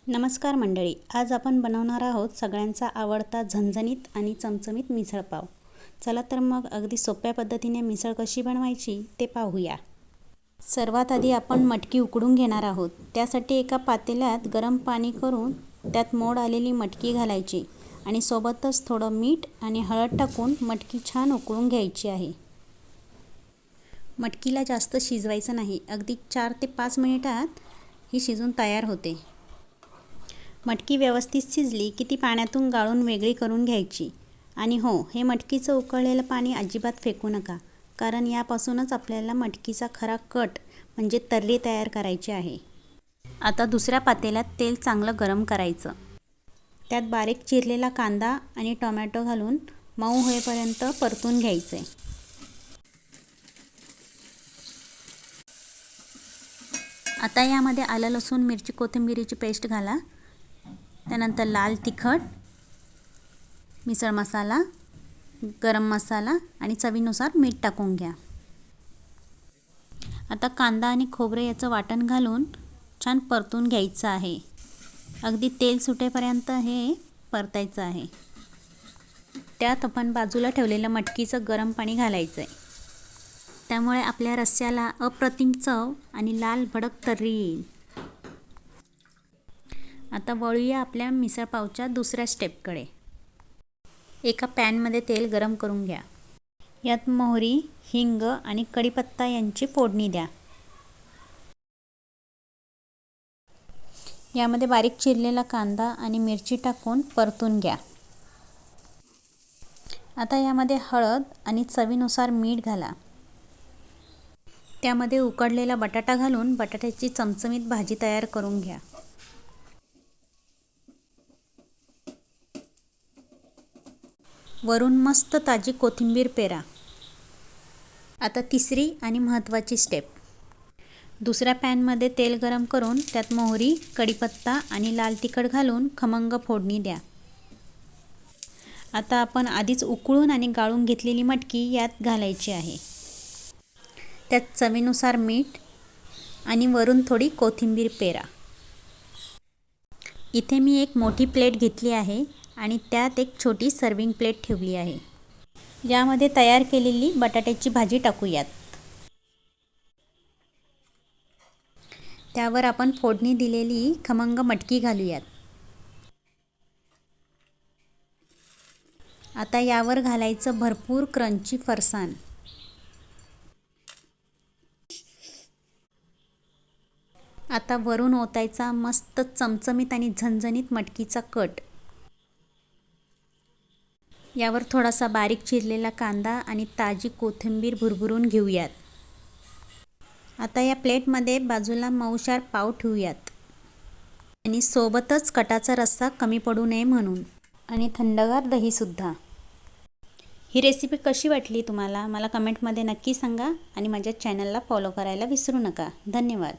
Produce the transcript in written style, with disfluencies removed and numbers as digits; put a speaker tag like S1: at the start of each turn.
S1: नमस्कार मंडळी, आज आपण बनवणार आहोत सगळ्यांचा आवडता झणझणीत आणि चमचमीत मिसळ पाव। चला तर मग अगदी सोप्या पद्धतीने मिसळ कशी बनवायची ते पाहूया। सर्वात आधी आपण मटकी उकडून घेणार आहोत। त्यासाठी एका पातेल्यात गरम पाणी करून त्यात मोड आलेली मटकी घालायची आणि सोबतच थोडं मीठ आणि हळद टाकून मटकी छान उकळून घ्यायची आहे। मटकीला जास्त शिजवायचं नाही, अगदी 4 ते 5 मिनिटात ही शिजून तयार होते। मटकी व्यवस्थित शिजली की ती पाण्यातून गाळून वेगळी करून घ्यायची। आणि हो, हे मटकीचं उकळलेलं पाणी अजिबात फेकू नका, कारण यापासूनच आपल्याला मटकीचा खरा कट म्हणजे तर्री तयार करायची आहे। आता दुसऱ्या पातेल्यात तेल चांगलं गरम करायचं। त्यात बारीक चिरलेला कांदा आणि टोमॅटो घालून मऊ होईपर्यंत परतून घ्यायचे। आता यामध्ये आलं लसूण मिरची कोथिंबीरीची पेस्ट घाला। त्यानंतर लाल तिखट, मिसळ मसाला, गरम मसाला आणि चवीनुसार मीठ टाकून घ्या। आता कांदा आणि खोबरे याचं वाटण घालून छान परतून घ्यायचं आहे। अगदी तेल सुटेपर्यंत हे परतायचं आहे। त्यात आपण बाजूला ठेवलेलं मटकीचं गरम पाणी घालायचं आहे। त्यामुळे आपल्या रस्स्याला अप्रतिम चव आणि लाल भडक तर्री येईल। आता वळूया आपल्या मिसळ पावच्या दुसऱ्या स्टेपकडे। एका पॅनमध्ये तेल गरम करून घ्या। यात मोहरी, हिंग आणि कढीपत्ता यांची फोडणी द्या। यामध्ये बारीक चिरलेला कांदा आणि मिरची टाकून परतून घ्या। आता यामध्ये हळद आणि चवीनुसार मीठ घाला। त्यामध्ये उकडलेला बटाटा घालून बटाट्याची चमचमीत भाजी तयार करून घ्या। वरून मस्त ताजी कोथिंबीर पेरा। आता तिसरी आणि महत्त्वाची स्टेप। दुसऱ्या पॅनमध्ये तेल गरम करून त्यात मोहरी, कढीपत्ता आणि लाल तिखट घालून खमंग फोडणी द्या। आता आपण आधीच उकळून आणि गाळून घेतलेली मटकी यात घालायची आहे। त्यात चवीनुसार मीठ आणि वरून थोडी कोथिंबीर पेरा। इथे मी एक मोठी प्लेट घेतली आहे आणि त्यात एक छोटी सर्विंग प्लेट ठेवली आहे। यामध्ये तयार केलेली बटाट्याची भाजी टाकूयात। त्यावर आपण फोडणी दिलेली खमंग मटकी घालूयात। आता यावर घालायचं भरपूर क्रंची फरसाण। आता वरून ओतायचा मस्त चमचमीत आणि झणझणीत मटकीचा कट। यावर थोडासा बारीक चिरलेला कांदा आणि ताजी कोथिंबीर भुरभुरून घेऊयात। आता या प्लेटमध्ये बाजूला मऊशार पाव ठेवूयात आणि सोबतच कटाचा रस्सा कमी पडू नये म्हणून आणि थंडगार दही सुद्धा। ही रेसिपी कशी वाटली तुम्हाला मला कमेंटमध्ये नक्की सांगा आणि माझ्या चॅनलला फॉलो करायला विसरू नका। धन्यवाद।